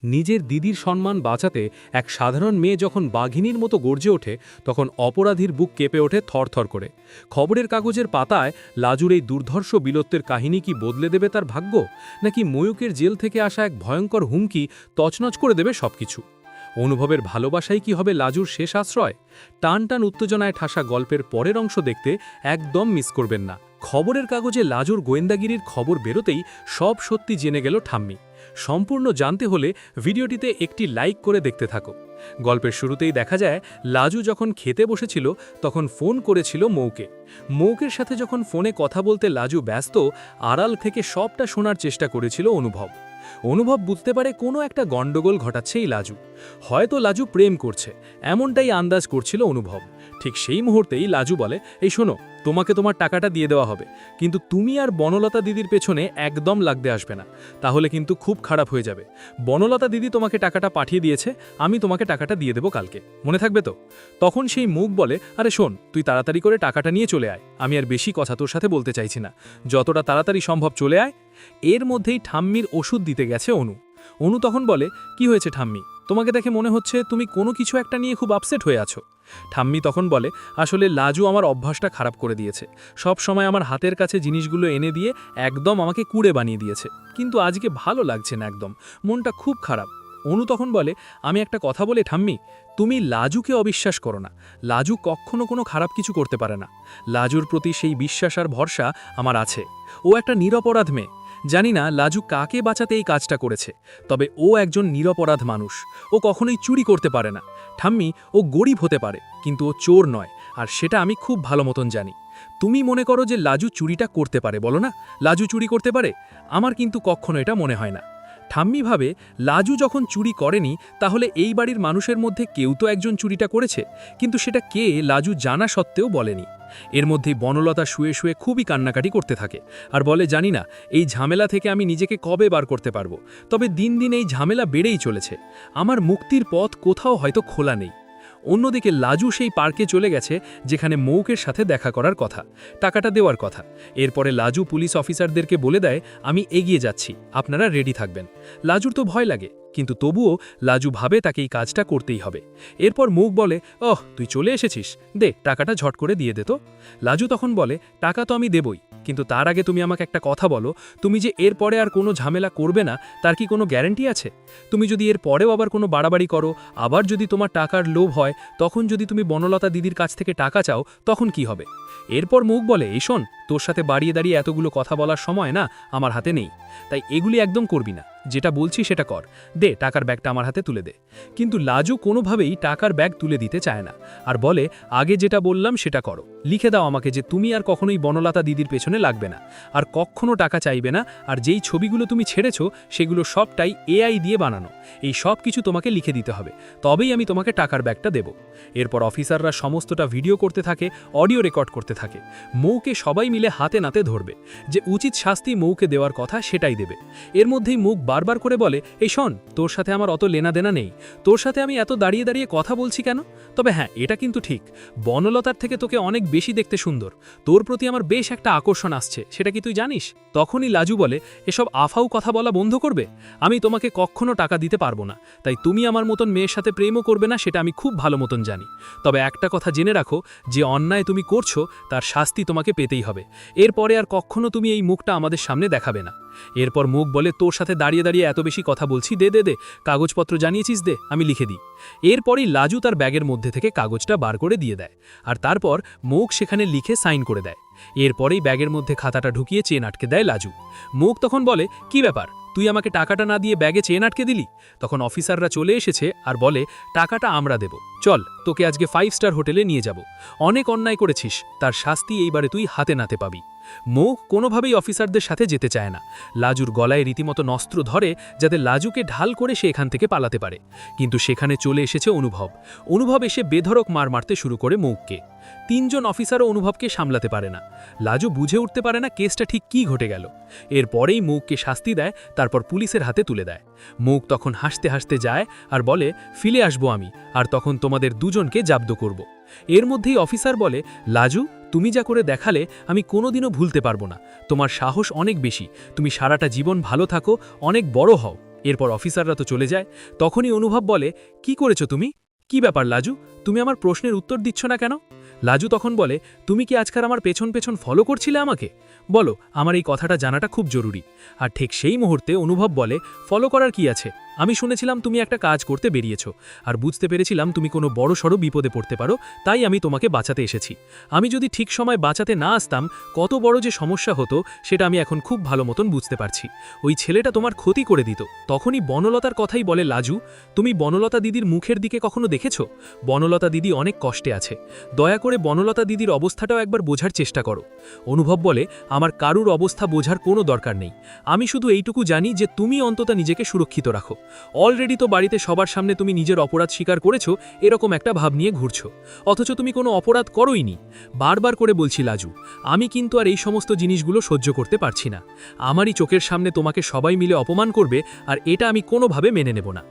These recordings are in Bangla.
নিজের দিদির সম্মান বাঁচাতে এক সাধারণ মেয়ে যখন বাঘিনীর মতো গর্জে ওঠে তখন অপরাধীর বুক কেঁপে ওঠে থরথর করে। খবরের কাগজের পাতায় লাজুর এই দুর্ধর্ষ বীরত্বের কাহিনী কি বদলে দেবে তার ভাগ্য, নাকি ময়ূকের জেল থেকে আসা এক ভয়ঙ্কর হুমকি তছনছ করে দেবে সবকিছু? অনুভবের ভালোবাসাই কি হবে লাজুর শেষ আশ্রয়? টান টান উত্তেজনায় ঠাসা গল্পের পরের অংশ দেখতে একদম মিস করবেন না। খবরের কাগজে লাজুর গোয়েন্দাগিরির খবর বেরোতেই সব সত্যি জেনে গেল ঠাম্মি। সম্পূর্ণ জানতে হলে ভিডিওটিতে একটি লাইক করে দেখতে থাকো। গল্পের শুরুতেই দেখা যায় লাজু যখন খেতে বসেছিল তখন ফোন করেছিল মৌকে। মৌকের সাথে যখন ফোনে কথা বলতে লাজু ব্যস্ত, আড়াল থেকে সবটা শোনার চেষ্টা করেছিল অনুভব। অনুভব বুঝতে পারে কোনো একটা গণ্ডগোল ঘটাচ্ছে এই লাজু। হয়তো লাজু প্রেম করছে, এমনটাই আন্দাজ করছিল অনুভব। ঠিক সেই মুহূর্তেই লাজু বলে, এই শোনো, তোমাকে তোমার টাকাটা দিয়ে দেওয়া হবে, কিন্তু তুমি আর বনলতা দিদির পেছনে একদম লাগতে আসবে না, তাহলে কিন্তু খুব খারাপ হয়ে যাবে। বনলতা দিদি তোমাকে টাকাটা পাঠিয়ে দিয়েছে, আমি তোমাকে টাকাটা দিয়ে দেবো কালকে, মনে থাকবে তো? তখন সেই মুখ বলে, আরে শোন, তুই তাড়াতাড়ি করে টাকাটা নিয়ে চলে আয়, আমি আর বেশি কথা তোর সাথে বলতে চাইছি না, যতটা তাড়াতাড়ি সম্ভব চলে আয়। এর মধ্যেই ঠাম্মির ওষুধ দিতে গেছে অনু। অনু তখন বলে, কি হয়েছে ঠাম্মি, তোমাকে দেখে মনে হচ্ছে তুমি কোনো কিছু একটা নিয়ে খুব আপসেট হয়ে আছো। ঠাম্মি তখন বলে, আসলে লাজু আমার অভ্যাসটা খারাপ করে দিয়েছে, সব সময় আমার হাতের কাছে জিনিসগুলো এনে দিয়ে একদম আমাকে কুড়ে বানিয়ে দিয়েছে, কিন্তু আজকে ভালো লাগছে না, একদম মনটা খুব খারাপ। অনু তখন বলে, আমি একটা কথা বলে ঠাম্মি, তুমি লাজুকে অবিশ্বাস করো না, লাজু কখনো কোনো খারাপ কিছু করতে পারে না। লাজুর প্রতি সেই বিশ্বাস আর ভরসা আমার আছে। ও একটা নিরপরাধ মেয়ে। জানি না লাজু কাকে বাঁচাতে এই কাজটা করেছে, তবে ও একজন নিরপরাধ মানুষ, ও কখনোই চুরি করতে পারে না। ঠাম্মি, ও গরিব হতে পারে, কিন্তু ও চোর নয়, আর সেটা আমি খুব ভালো মতন জানি। তুমি মনে করো যে লাজু চুরিটা করতে পারে, বলো না লাজু চুরি করতে পারে? আমার কিন্তু কখনো এটা মনে হয় না। ঠাম্মি ভাবে, লাজু যখন চুরি করেনি, তাহলে এই বাড়ির মানুষের মধ্যে কেউ তো একজন চুরিটা করেছে, কিন্তু সেটা কে লাজু জানা সত্ত্বেও বলেনি। এর মধ্যেই বনলতা শুয়ে শুয়ে খুবই কান্নাকাটি করতে থাকে আর বলে, জানি না এই ঝামেলা থেকে আমি নিজেকে কবে বার করতে পারবো, তবে দিন দিন এই ঝামেলা বেড়েই চলেছে, আমার মুক্তির পথ কোথাও হয়তো খোলা নেই। অন্যদিকে লাজু সেই পার্কে চলে গেছে যেখানে মৌকের সাথে দেখা করার কথা, টাকাটা দেওয়ার কথা। এরপরে লাজু পুলিশ অফিসারদেরকে বলে দেয়, আমি এগিয়ে যাচ্ছি, আপনারা রেডি থাকবেন। লাজুর তো ভয় লাগে, কিন্তু তবুও লাজু ভাবে তাকে এই কাজটা করতেই হবে। এরপর মুখ বলে, ওহ তুই চলে এসেছিস, দে টাকাটা ঝট করে দিয়ে দে তো। লাজু তখন বলে, টাকা তো আমি দেবই, কিন্তু তার আগে তুমি আমাকে একটা কথা বলো, তুমি যে এরপরে আর কোনো ঝামেলা করবে না তার কি কোনো গ্যারান্টি আছে? তুমি যদি এর পরেও আবার কোনো বাড়াবাড়ি করো, আবার যদি তোমার টাকার লোভ হয়, তখন যদি তুমি বনলতা দিদির কাছ থেকে টাকা চাও, তখন কি হবে? এরপর মুখ বলে, এই শোন, তোর সাথে দাঁড়িয়ে দাঁড়িয়ে এতগুলো কথা বলার সময় না আমার হাতে নেই, তাই এগুলি একদম করবি না, যেটা বলছি সেটা কর, দে টাকার ব্যাগটা আমার হাতে তুলে দে। কিন্তু লাজু কোনোভাবেই টাকার ব্যাগ তুলে দিতে চায় না, আর বলে, আগে যেটা বললাম সেটা করো, লিখে দাও আমাকে যে তুমি আর কখনোই বনলতা দিদির পেছনে লাগবে না, আর কখনো টাকা চাইবে না, আর যেই ছবিগুলো তুমি ছেড়েছো সেগুলো সবটাই এআই দিয়ে বানানো, এই সব কিছু তোমাকে লিখে দিতে হবে, তবেই আমি তোমাকে টাকার ব্যাগটা দেব। এরপর অফিসাররা সমস্তটা ভিডিও করতে থাকে, অডিও রেকর্ড করতে থাকে। মৌকে সবাই মিলে হাতে নাতে ধরবে, যে উচিত শাস্তি মৌকে দেওয়ার কথা সেটাই দেবে। এর মধ্যেই মুখ বারবার করে বলে, এই শোন, তোর সাথে আমার অত লেনাদেনা নেই, তোর সাথে আমি এত দাঁড়িয়ে দাঁড়িয়ে কথা বলছি কেন? তবে হ্যাঁ, এটা কিন্তু ঠিক, বনলতার থেকে তোকে অনেক বেশি দেখতে সুন্দর, তোর প্রতি আমার বেশ একটা আকর্ষণ আসছে, সেটা কি তুই জানিস? তখনই লাজু বলে, এসব আফাউ কথা বলা বন্ধ করবে, আমি তোমাকে কখনো টাকা দিতে পারবো না, তাই তুমি আমার মতন মেয়ের সাথে প্রেমও করবে না, সেটা আমি খুব ভালো মতন জানি। তবে একটা কথা জেনে রাখো, যে অন্যায় তুমি করছো তার শাস্তি তোমাকে পেতেই হবে, এরপরে আর কখনো তুমি এই মুখটা আমাদের সামনে দেখাবে না। এরপর মুখ বলে, তোর সাথে দাঁড়িয়ে দাঁড়িয়ে এত বেশি কথা বলছি, দে দে দে কাগজপত্র জানিয়েছিস, দে আমি লিখে দিই। এরপরই লাজু তার ব্যাগের মধ্যে থেকে কাগজটা বার করে দিয়ে দেয়, আর তারপর মুখ সেখানে লিখে সাইন করে দেয়। এরপরেই ব্যাগের মধ্যে খাতাটা ঢুকিয়ে চেন আটকে দেয় লাজু। মুখ তখন বলে, কি ব্যাপার, তুই আমাকে টাকাটা না দিয়ে ব্যাগে চেন আটকে দিলি? তখন অফিসাররা চলে এসেছে আর বলে, টাকাটা আমরা দেব, চল তোকে আজকে 5 স্টার হোটেলে নিয়ে যাব, অনেক অন্যায় করেছিস, তার শাস্তি এইবারে তুই হাতে নাতে পাবি। মুখ কোনোভাবেই অফিসারদের সাথে যেতে চায় না, লাজুর গলায় রীতিমতো অস্ত্র ধরে যাতে লাজুকে ঢাল করে সে এখান থেকে পালাতে পারে। কিন্তু সেখানে চলে এসেছে অনুভব। অনুভব এসে বেধড়ক মার মারতে শুরু করে মৌককে। 3 জন অফিসারও অনুভবকে সামলাতে পারে না। লাজু বুঝে উঠতে পারে না কেসটা ঠিক কী ঘটে গেল। এরপরেই মৌককে শাস্তি দেয়, তারপর পুলিশের হাতে তুলে দেয়। মৌক তখন হাসতে হাসতে যায় আর বলে, ফিরে আসবো আমি, আর তখন তোমাদের দুজনকে জব্দ করব। এর মধ্যেই অফিসার বলে, লাজু, তুমি যা করে দেখালে আমি কোনোদিনও ভুলতে পারবো না, তোমার সাহস অনেক বেশি, তুমি সারাটা জীবন ভালো থাকো, অনেক বড় হও। এরপর অফিসাররা তো চলে যায়। তখনই অনুভব বলে, কি করেছো তুমি? কি ব্যাপার লাজু, তুমি আমার প্রশ্নের উত্তর দিচ্ছ না কেন? লাজু তখন বলে, তুমি কি আজকাল আমার পেছন পেছন ফলো করছিলে আমাকে? বলো, আমার এই কথাটা জানাটা খুব জরুরি। আর ঠিক সেই মুহূর্তে অনুভব বলে, ফলো করার কি আছে? আমি শুনেছিলাম তুমি একটা কাজ করতে বেরিয়েছো, আর বুঝতে পেরেছিলাম তুমি কোনো বড়সড় বিপদে পড়তে পারো, তাই আমি তোমাকে বাঁচাতে এসেছি। আমি যদি ঠিক সময় বাঁচাতে না আসতাম, কত বড় যে সমস্যা হতো সেটা আমি এখন খুব ভালো মতন বুঝতে পারছি। ওই ছেলেটা তোমার ক্ষতি করে দিত। তখনই বনলতার কথাই বলে লাজু, তুমি বনলতা দিদির মুখের দিকে কখনো দেখেছো? বনলতা দিদি অনেক কষ্টে আছে। দয়া করে বনলতা দিদির অবস্থাটাও একবার বোঝার চেষ্টা করো। অনুভব বলে, আমার কারুর অবস্থা বোঝার কোনো দরকার নেই। আমি শুধু এইটুকু জানি যে তুমি অন্তত নিজেকে সুরক্ষিত রাখো। অলরেডি তো বাড়িতে সবার সামনে তুমি নিজের অপরাধ স্বীকার করেছো, এরকম একটা ভাব নিয়ে ঘুরছো, অথচ তুমি কোনো অপরাধ করোইনি। বারবার করে বলছি লাজু, আমি কিন্তু আর এই সমস্ত জিনিসগুলো সহ্য করতে পারছি না। আমারই চোখের সামনে তোমাকে সবাই মিলে অপমান করবে, আর এটা আমি কোনোভাবে মেনে নেব না।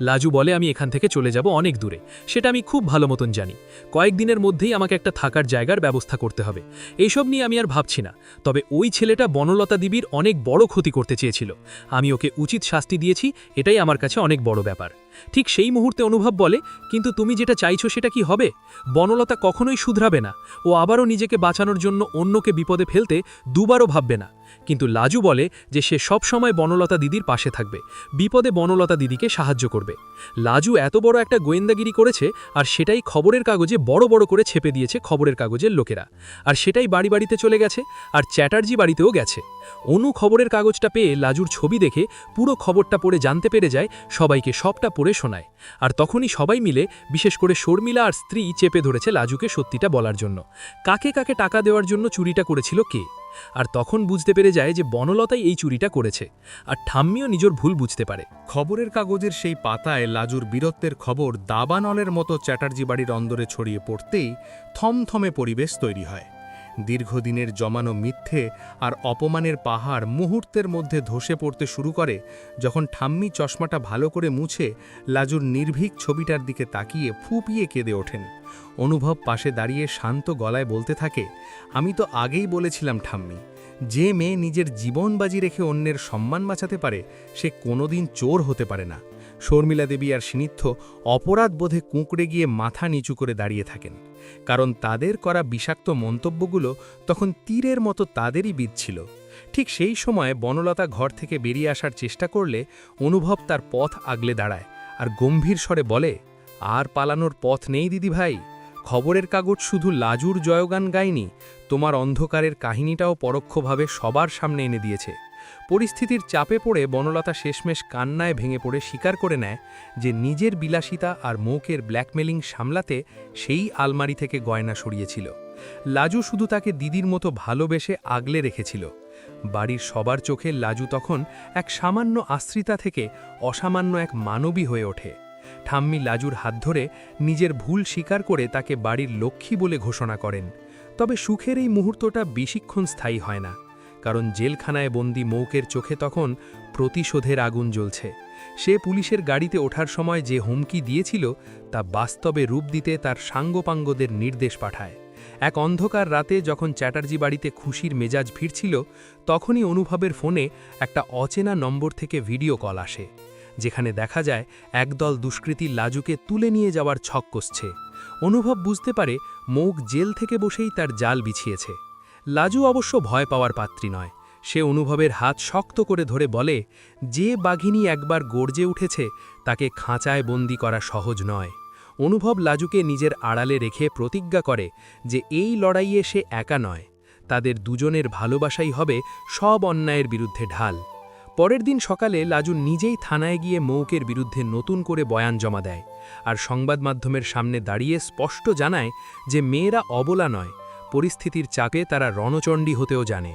লাজু বলে, আমি এখান থেকে চলে যাব অনেক দূরে, সেটা আমি খুব ভালো মতন জানি। কয়েকদিনের মধ্যেই আমাকে একটা থাকার জায়গার ব্যবস্থা করতে হবে। এইসব নিয়ে আমি আর ভাবছি না। তবে ওই ছেলেটা বনলতা দেবীর অনেক বড় ক্ষতি করতে চেয়েছিল। আমি ওকে উচিত শাস্তি দিয়েছি, এটাই আমার কাছে অনেক বড় ব্যাপার। ঠিক সেই মুহূর্তে অনুভব বলে, কিন্তু তুমি যেটা চাইছো সেটা কি হবে? বনলতা কখনোই শুধরাবে না। ও আবারও নিজেকে বাঁচানোর জন্য অন্যকে বিপদে ফেলতে দুবারও ভাববে না। কিন্তু লাজু বলে যে সে সব সময় বনলতা দিদির পাশে থাকবে, বিপদে বনলতা দিদিকে সাহায্য করবে। লাজু এত বড় একটা গোয়েন্দাগিরি করেছে, আর সেটাই খবরের কাগজে বড় বড় করে ছেপে দিয়েছে খবরের কাগজের লোকেরা। আর সেটাই বাড়ি বাড়িতে চলে গেছে, আর চ্যাটার্জি বাড়িতেও গেছে। অনু খবরের কাগজটা পেয়ে লাজুর ছবি দেখে পুরো খবরটা পড়ে জানতে পেরে যায়, সবাইকে সবটা পড়ে শোনায়। আর তখনই সবাই মিলে, বিশেষ করে শর্মিলা আর স্ত্রী, চেপে ধরেছে লাজুকে সত্যিটা বলার জন্য। কাকে কাকে টাকা দেওয়ার জন্য চুরিটা করেছিল কে। আর তখন বুঝতে পেরে যায় যে বনলতাই এই চুরিটা করেছে। আর ঠাম্মিও নিজের ভুল বুঝতে পারে। খবরের কাগজের সেই পাতায় লাজুর বীরত্বের খবর দাবানলের মতো চ্যাটার্জি বাড়ির অন্দরে ছড়িয়ে পড়তেই থমথমে পরিবেশ তৈরি হয়। দীর্ঘদিনের জমানো মিথ্যে আর অপমানের পাহাড় মুহূর্তের মধ্যে ধসে পড়তে শুরু করে যখন ঠাম্মি চশমাটা ভালো করে মুছে লাজুর নির্ভীক ছবিটার দিকে তাকিয়ে ফুপিয়ে কেঁদে ওঠেন। অনুভব পাশে দাঁড়িয়ে শান্ত গলায় বলতে থাকে, আমি তো আগেই বলেছিলাম ঠাম্মি, যে মেয়ে নিজের জীবন বাজি রেখে অন্যের সম্মান বাঁচাতে পারে সে কোনোদিন চোর হতে পারে না। শর্মিলা দেবী আর সিনিত্থ অপরাধ বোধে কুঁকড়ে গিয়ে মাথা নিচু করে দাঁড়িয়ে থাকেন, কারণ তাদের করা বিষাক্ত মন্তব্যগুলো তখন তীরের মতো তাদেরই বিঁধছিল। ঠিক সেই সময় বনলতা ঘর থেকে বেরিয়ে আসার চেষ্টা করলে অনুভব তার পথ আগলে দাঁড়ায় আর গম্ভীর স্বরে বলে, আর পালানোর পথ নেই দিদিভাই। খবরের কাগজ শুধু লাজুর জয়গান গায়নি, তোমার অন্ধকারের কাহিনীটাও পরোক্ষভাবে সবার সামনে এনে দিয়েছে। পরিস্থিতির চাপে পড়ে বনলতা শেষমেশ কান্নায় ভেঙে পড়ে স্বীকার করে নেয় যে নিজের বিলাসিতা আর মৌকের ব্ল্যাকমেলিং সামলাতে সেই আলমারি থেকে গয়না সরিয়েছিল। লাজু শুধু তাকে দিদির মতো ভালোবেসে আগলে রেখেছিল। বাড়ির সবার চোখে লাজু তখন এক সামান্য আশ্রিতা থেকে অসামান্য এক মানবী হয়ে ওঠে। ঠাম্মি লাজুর হাত ধরে নিজের ভুল স্বীকার করে তাকে বাড়ির লক্ষ্মী বলে ঘোষণা করেন। তবে সুখের এই মুহূর্তটা বেশিক্ষণ স্থায়ী হয় না, কারণ জেলখানায় বন্দি মৌকের চোখে তখন প্রতিশোধের আগুন জ্বলছে। সে পুলিশের গাড়িতে ওঠার সময় যে হুমকি দিয়েছিল তা বাস্তবে রূপ দিতে তার সাঙ্গপাঙ্গদের নির্দেশ পাঠায়। এক অন্ধকার রাতে যখন চ্যাটার্জি বাড়িতে খুশির মেজাজ ফিরছিল, তখনই অনুভবের ফোনে একটা অচেনা নম্বর থেকে ভিডিও কল আসে, যেখানে দেখা যায় একদল দুষ্কৃতী লাজুকে তুলে নিয়ে যাওয়ার ছক কষছে। অনুভব বুঝতে পারে মৌক জেল থেকে বসেই তার জাল বিছিয়েছে। লাজু অবশ্য ভয় পাওয়ার পাত্রী নয়। সে অনুভবের হাত শক্ত করে ধরে বলে, যে বাঘিনী একবার গর্জে উঠেছে তাকে খাঁচায় বন্দি করা সহজ নয়। অনুভব লাজুকে নিজের আড়ালে রেখে প্রতিজ্ঞা করে যে এই লড়াইয়ে সে একা নয়, তাদের দুজনের ভালোবাসাই হবে সব অন্যায়ের বিরুদ্ধে ঢাল। পরের দিন সকালে লাজু নিজেই থানায় গিয়ে মৌকের বিরুদ্ধে নতুন করে বয়ান জমা দেয়, আর সংবাদ মাধ্যমের সামনে দাঁড়িয়ে স্পষ্ট জানায় যে মেয়েরা অবলা নয়, পরিস্থিতির চাপে তারা রণচণ্ডী হতেও জানে।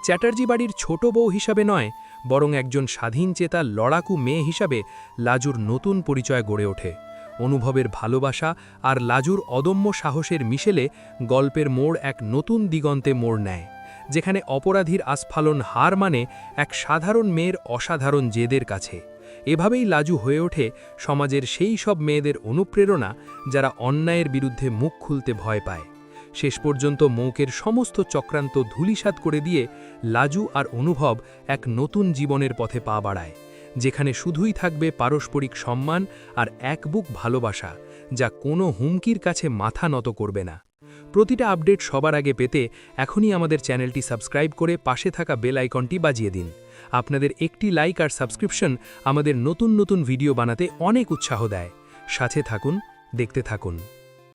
চ্যাটার্জি বাড়ির ছোট বউ হিসাবে নয়, বরং একজন স্বাধীনচেতা লড়াকু মেয়ে হিসাবে লাজুর নতুন পরিচয় গড়ে ওঠে। অনুভবের ভালোবাসা আর লাজুর অদম্য সাহসের মিশেলে গল্পের মোড় এক নতুন দিগন্তে মোড় নেয়, যেখানে অপরাধীর আস্ফালন হার মানে এক সাধারণ মেয়ের অসাধারণ জেদের কাছে। এভাবেই লাজু হয়ে ওঠে সমাজের সেই সব মেয়েদের অনুপ্রেরণা যারা অন্যায়ের বিরুদ্ধে মুখ খুলতে ভয় পায়। শেষ পর্যন্ত মৌকের সমস্ত চক্রান্ত ধূলিসাৎ করে দিয়ে লাজু আর অনুভব এক নতুন জীবনের পথে পা বাড়ায়, যেখানে শুধুই থাকবে পারস্পরিক সম্মান আর এক বুক ভালোবাসা, যা কোনো হুমকির কাছে মাথা নত করবে না। প্রতিটা আপডেট সবার আগে পেতে এখনই আমাদের চ্যানেলটি সাবস্ক্রাইব করে পাশে থাকা বেল আইকনটি বাজিয়ে দিন। আপনাদের একটি লাইক আর সাবস্ক্রিপশন আমাদের নতুন নতুন ভিডিও বানাতে অনেক উৎসাহ দেয়। সাথে থাকুন, দেখতে থাকুন।